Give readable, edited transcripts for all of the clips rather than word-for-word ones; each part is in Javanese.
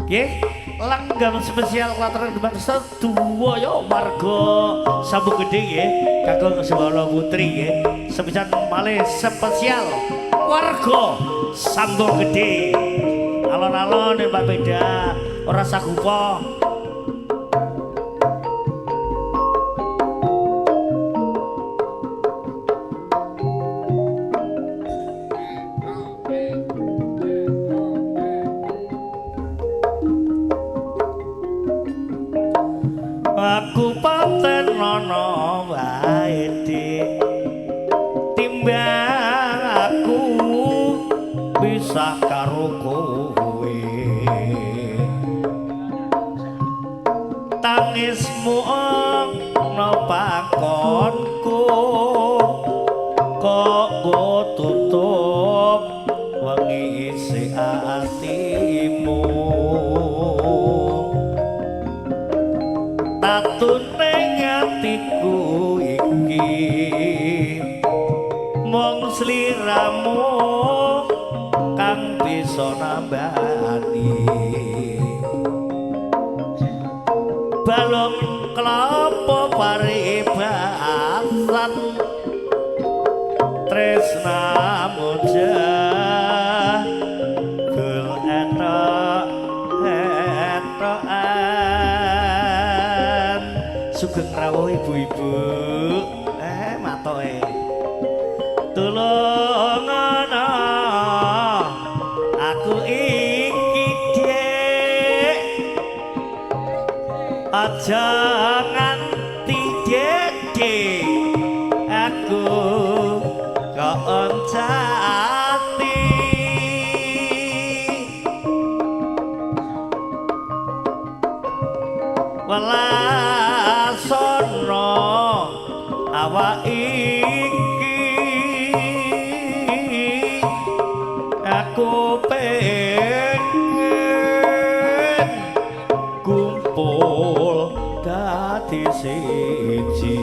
Nggih, langgam spesial klater depan seduwa ya warga Sambung Gede nggih, kagem Sewala Putri nggih. Sepisan malih spesial warga Sambung Gede. Alon-alon Mbak Beda, ora sagupa. Aku paten nono wae dik, timbang aku bisa karo kowe. Tangismu ana pakonku, kok tutup wengi isi atimu. Tatune ngatiku iki mung sliramu kang bisa nambani. Balung klapa paribasan tresnamu jah gul entok-entokan. Sugeng rawuh ibu-ibu, matoke. Tulung ana aku iki dik, aja nganti dede aku koncati. Welasono awak iki aku pengen kumpul dadi siji.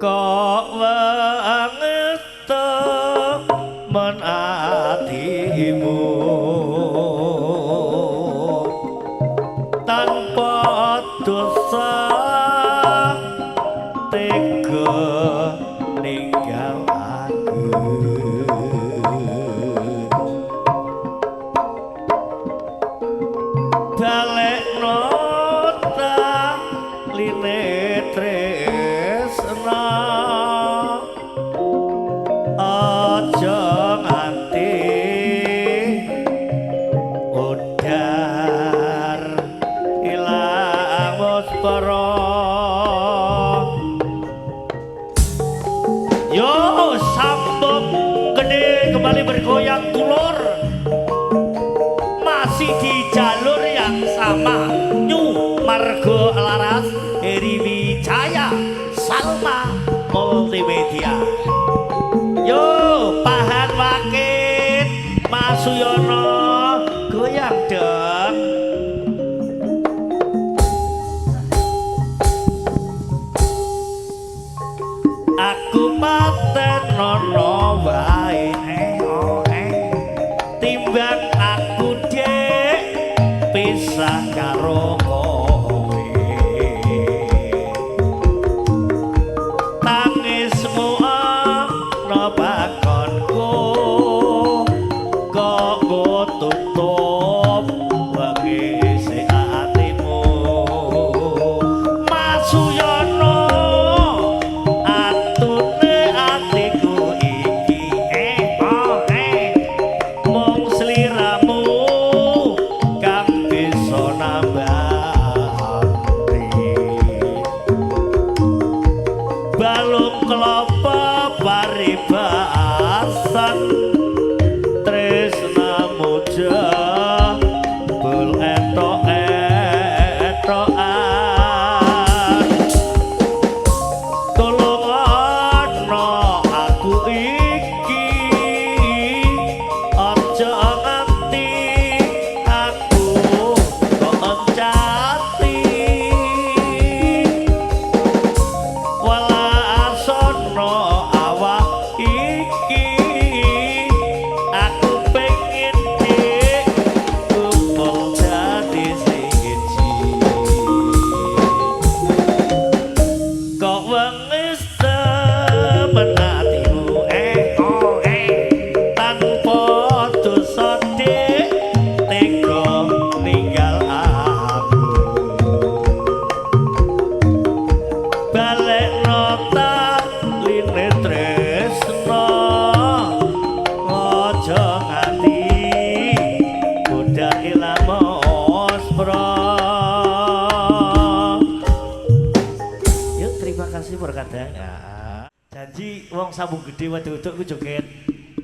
Kok wangeta men atimu tanpa dosa tega ninggal aku. Balekno ta line tresna, aja nganti udar ilang waspara. Yo Sambung Gede kembali bergoyang tulur, masih di jalur yang sama. New Margo Laras, Heri Wijaya, Salma Multimedia. Yo Pahan Wakit, Mas Suyono, goyang dong. Aku paten nono wae timbang aku dek pisah karo kowe. Tangismu ana pakonku, kok tutup wengi isi atimu. Mas Suyono atune atiku iki mung sliramu kang bisa nambah. wong sambung gede wedok-wedok ku joget.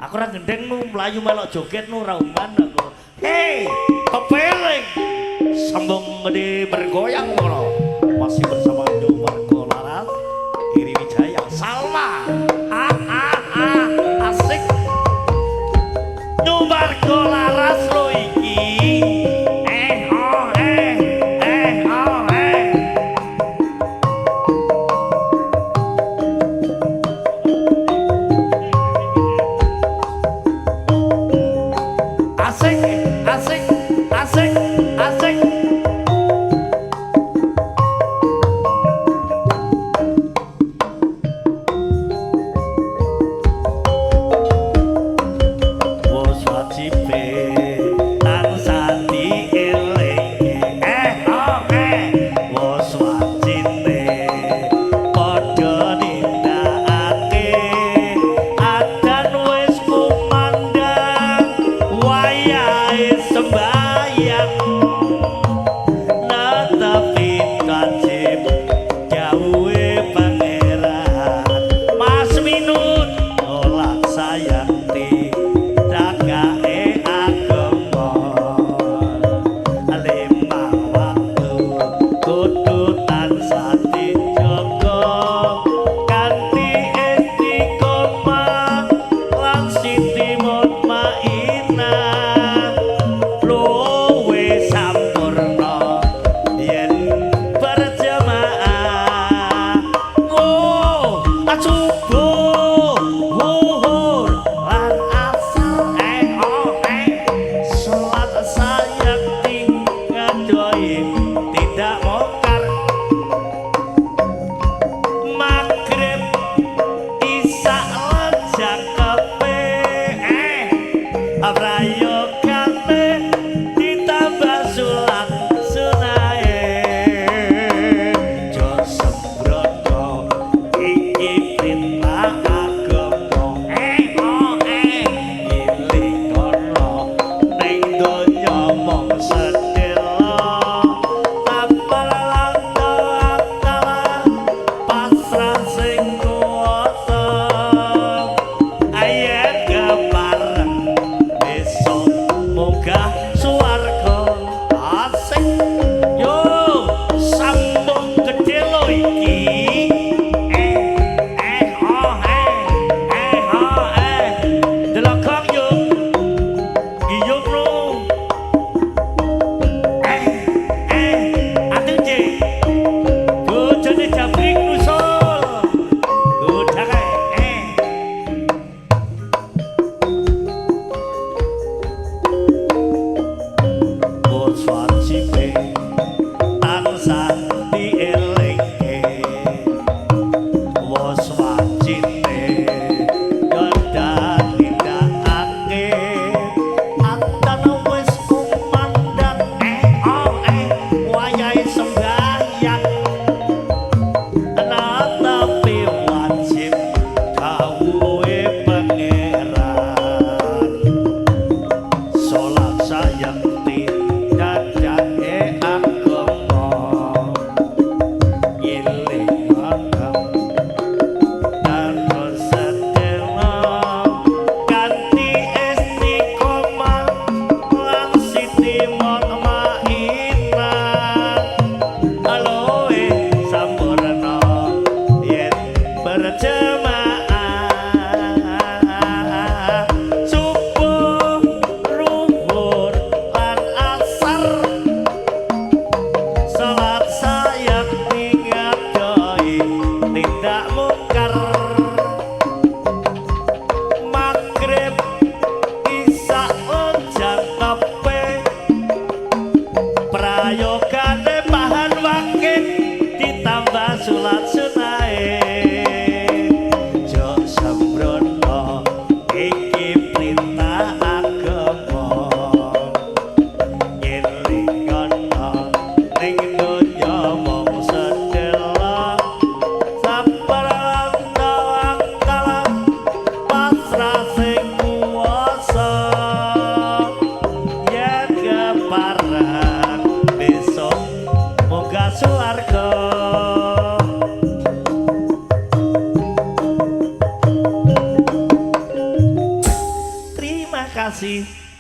Aku ora gendeng nu mlayu melok joget nu ora uman aku. Hei, kepeling. Sambung gede bergoyang ngono. Masih bersama New Margo Laras, Iri Wijaya, Salma. Asik. New Margo Laras lo iki.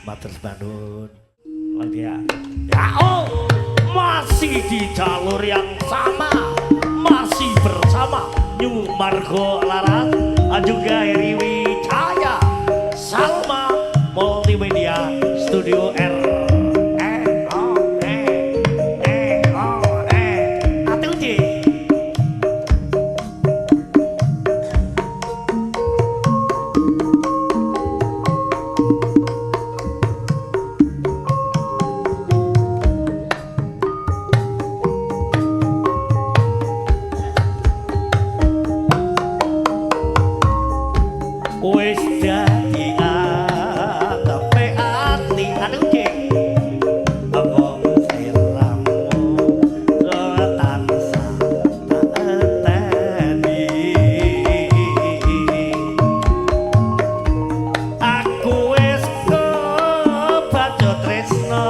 Matur Bandung. Lagi ya. Ya oh, masih di jalur yang sama, masih bersama New Margo Laras, juga Heri Wijaya, Salma Multimedia Studio R. Wis dadi atepe ati aduh cek apa sliramu tansah enteni aku wis kebaca tresno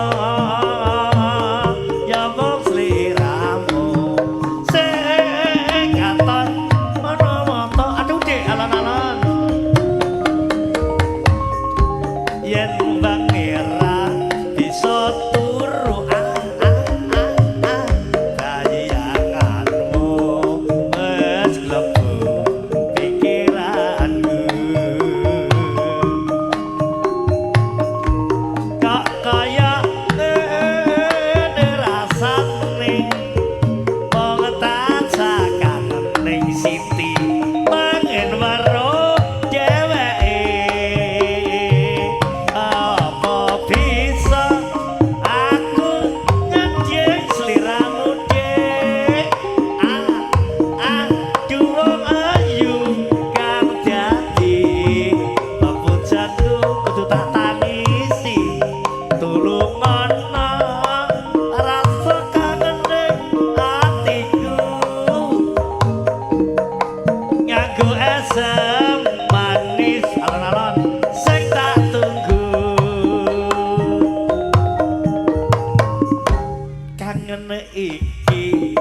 ya mung sliramu sing katon mono-mono aduh cek alon-alon yen bangera bisa turu bayanganmu wis klebu pikiranku kok kaya rasane wong tansah kangen ning Siti pengen weruh dheweke apa bisa aku ngejek sliramu dek durung ayu kang dadi pepujanku kudu tak tangisi tulung ana rasa kangen ning atiku nganggo asam manis alon-alon sing tak tunggu kangen iki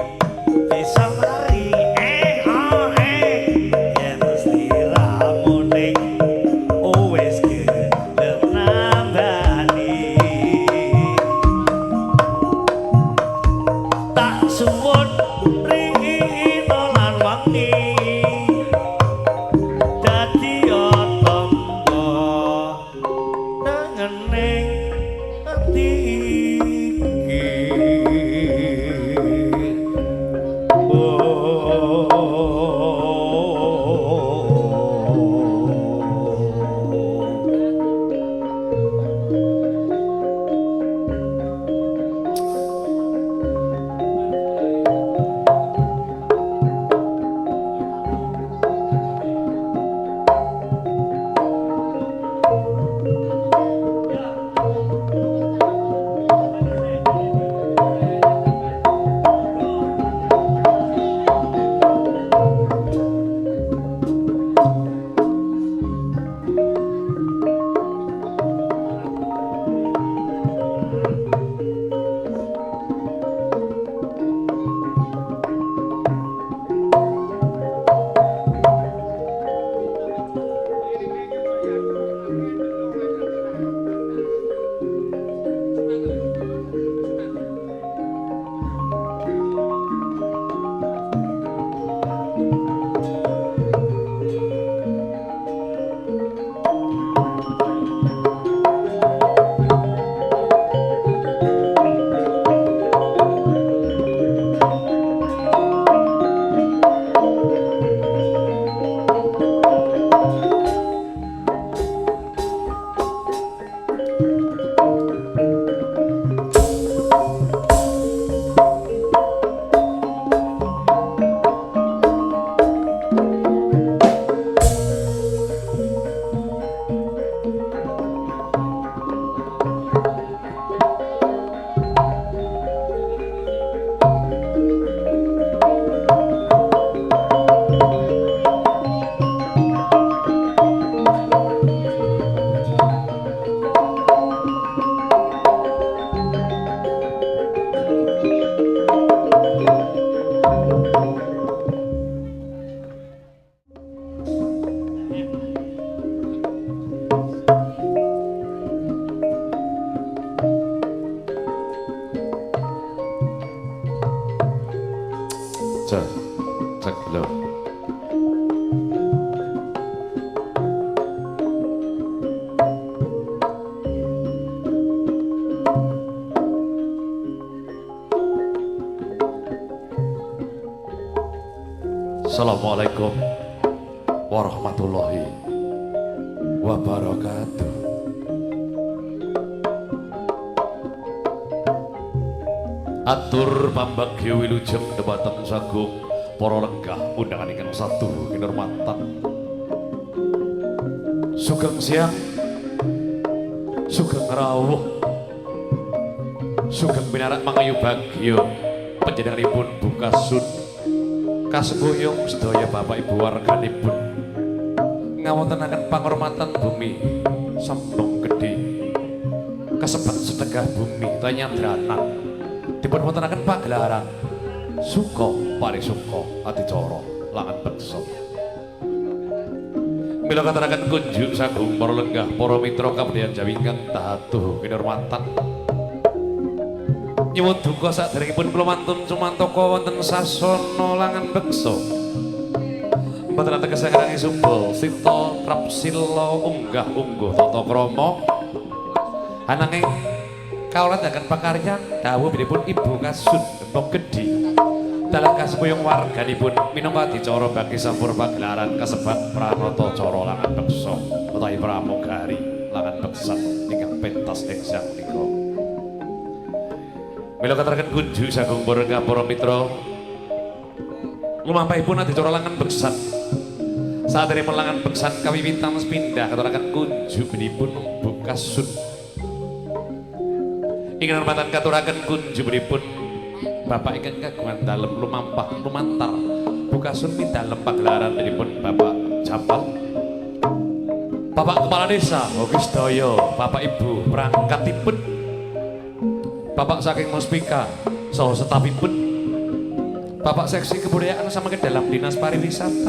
bisa mari yen sliramu ning wis gelem nambani tak suwun rino lan wangi dadi otombo nangening ati iki Cek, cek belum. Assalamualaikum warahmatullahi wabarakatuh. Atur pambagya wilujeng debateng sagung para lenggah undangan ingkang satu kinurmatan. Sugeng siang, sugeng rawuh, sugeng pinarak mangayu bagya panjenenganipun Bukasun kaseboyong sedaya Bapak Ibu warganipun ngawontenaken panghormatan bumi sambung gedhe kasebat sedekah bumi tanyadranan dipun wontenaken pagelaran suka parisuka adicara langan beksa. Mila katuraken kunjuk sagung para lenggah para mitra kabudayan Jawi ingkang tahatuh kinurmatan. Nyuwun duka saderengipun kula mantun sumantaka wonten sasana langan beksa. Mboten ateges sakarang subul sita trapsila unggah ungguh tata krama. Ananging kawula ndaken pakaryan dawuh bilipun Ibu Kasun Gembong Gedhi dalam kaseboyong warganipun minangka adicara bagi sampur pagelaran kasebat pranata cara langan beksa utawi pramugari langan beksa ingkang pentas ing sang menika. Mila katuraken kunjuk sagung para mitra lumampahipun adicara langan beksan. Sadereng langan beksan kawiwitan sepindah katuraken kunjuk benipun Bukasun. Ingkang hormatan katuraken kunjuk benipun Bapak ingkang kagungan dalem lumantar Bukasun pindalem pagelaran benipun Bapak Jampal. Bapak Kepala Desa ugi sedaya Bapak Ibu perangkatipun Bapak saking Muspika saha setapipun Bapak Seksi Kebudayaan sama ke dalam Dinas Pariwisata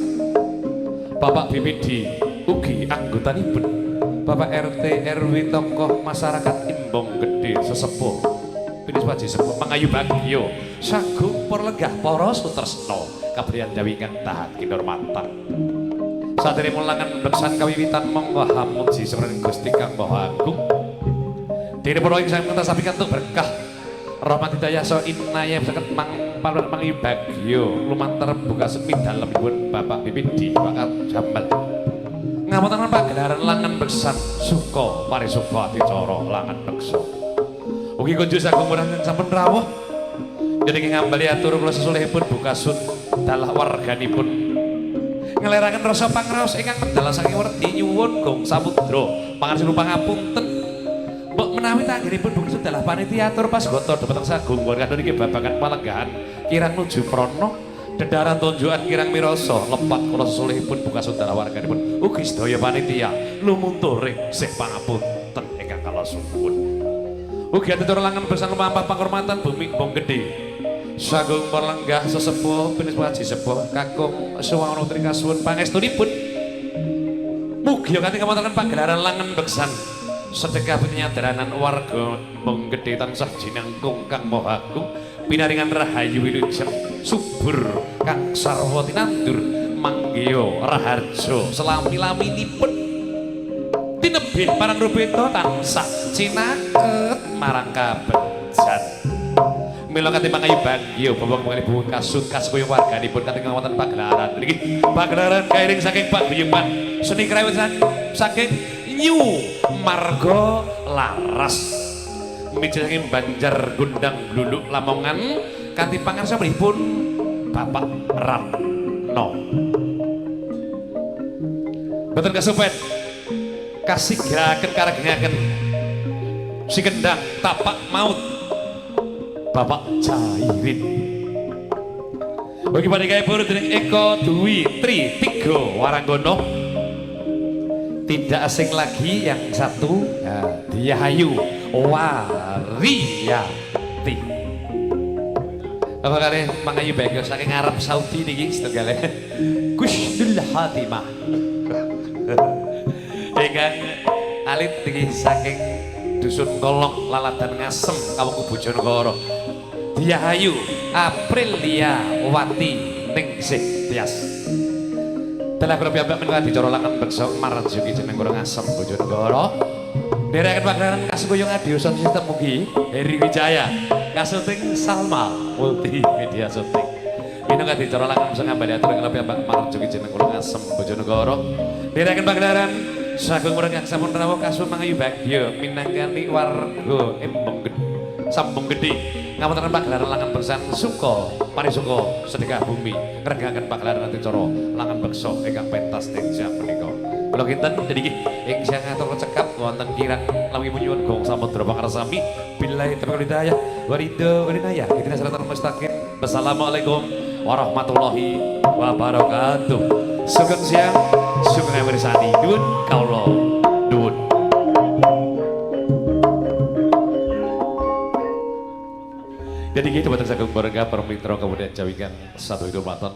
Bapak BPD ugi anggotanipun Bapak RT RW tokoh masyarakat Imbong Gedhe sesepuh Pinis Waji sepuh mangayu bagya sagung para lenggah para sutresna kabudayan Jawi ingkang tahat kinurmatan. Sadereng langan beksan kawiwitan monggo hamuji semren Gusti Kang Maha Agung. Dene para ing sang mentas pikantuk berkah rahmat hidayah so inayah saged mangayu bagya lumantar Bukasun pindhalemipun Bapak BPD Pak Jampal. Ngawontenaken pagelaran langan beksan suka parisuka adicara langan beksa. Ugi kunjuk sagung murangan sampun rawuh. Jadi ngambali atur kula sesulihipun Bukasun dalah warganipun ngeleraken rasa pangraos ingkang medal saking werdi nyuwun gong samudra pangarsina pangapunten. Mbok menawi tanggenipun Bukasun dalah panitia atur pasgata dhumateng sagung warga niki babagan palenggahan kirang nuju prana dedaran tunjukan kirang mirasa lepat kula sesulihipun Bukasun dalah warganipun ugi sedaya panitia lumunturing sih pangapunten ingkang kala suwun. Ugi atur langan bersama mampah panghormatan bumi Gembong Gedhe sagung para lenggah sesepuh Pinis Waji sepuh kakung suwangun trika suwun pangestunipun mugi kanthi kawontenan pagelaran langan beksan sedekah penyadaranan warga Gembong Gedhe tansah jinangkung Kang Maha Agung pinaringan rahayu wilujeng subur kang sarwa tinandur manggiya raharja selami-laminipun tinebih parang rubeta tansah cinaket marang kabejan. Mila kanthi mangayu bagya Bapak Bukasun kaseboyong warganipun kanthi ngawonten pagelaran niki pagelaran kairing saking paguyuban seni krawitan saking New Marga Laras miji saking Banjar Gundang Bluluk Lamongan kanthi pangarsanipun Bapak Ratno. Boten kasupen kasih geraken karegengaken si kendang tapak maut Bapak Jairin. Bagi panikai puru dening Eko Dwi Tri Tigo Waranggono tidak asing lagi yang satu Diahayu Wariyati. Apa kali mangayu bagyo saking Arab Saudi niki setunggal Gusdul Hatimah. Ingkang alit niki saking Dusun Kolong Laladan Ngasem Kawung Bojonegoro Diayu Aprilia Wati Ningsih Tias. Telah kula piyambak menika dicorolaken beksa marjuki jeneng kula Ngasem Bojonegoro. Dereken pagelaran kasengkuyung adiusan sistem mugi Heri Wijaya kasuting Salma Multimedia Syuting. Menika dicorolaken beksa ngambali atur kula piyambak marjuki jeneng kula Ngasem Bojonegoro. Dereken pagelaran sagung urang sampun rawuh kasumangayu bagya minangkani warga Embong Sambung Gedhe ngawontenan pagelaran langan beksan suka parisuka sedekah bumi ngregaken pagelaran acara langan beksa ingkang pentas ing jam menika. Kula kinten niki ing siang atur cekap wonten kirang lami nyuwun gong samudra pangarsami billahi taufiq wal hidayah waridho walinayah idina siratal mustaqim. Wassalamualaikum warahmatullahi wabarakatuh. Sugeng siang sugeng mirsani nuwun kawula nuwun. Jadi gitu buat sagung berga permitra kemudian jawikan satu itu maton.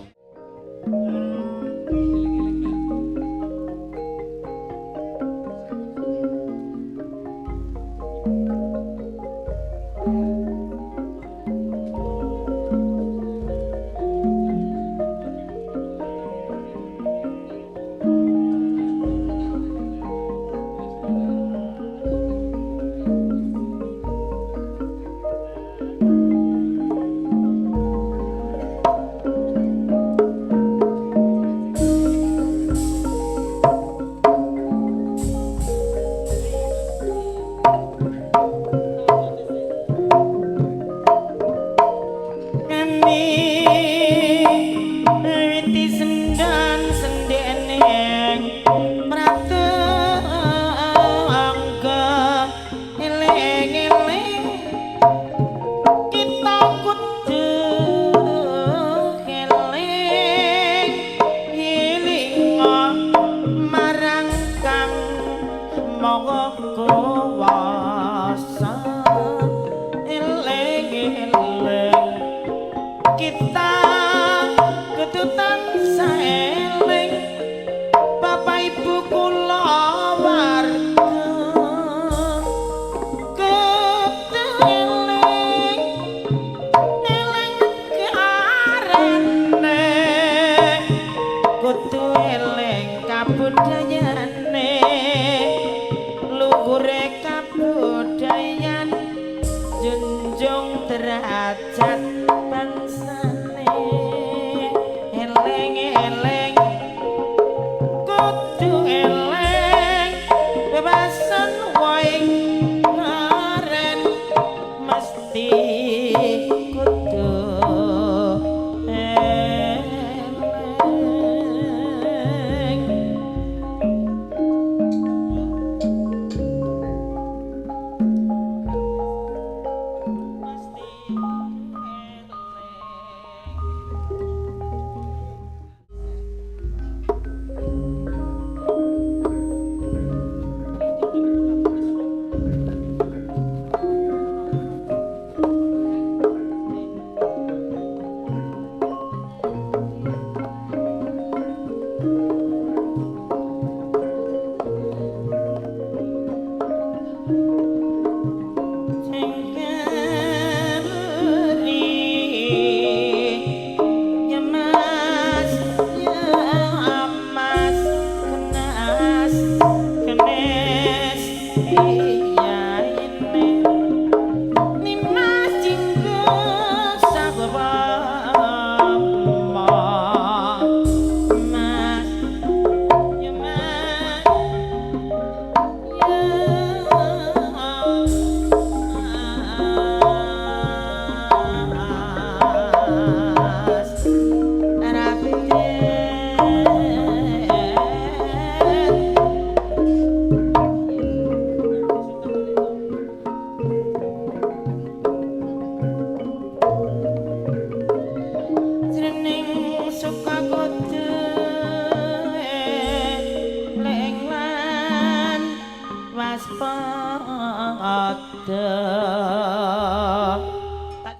waspada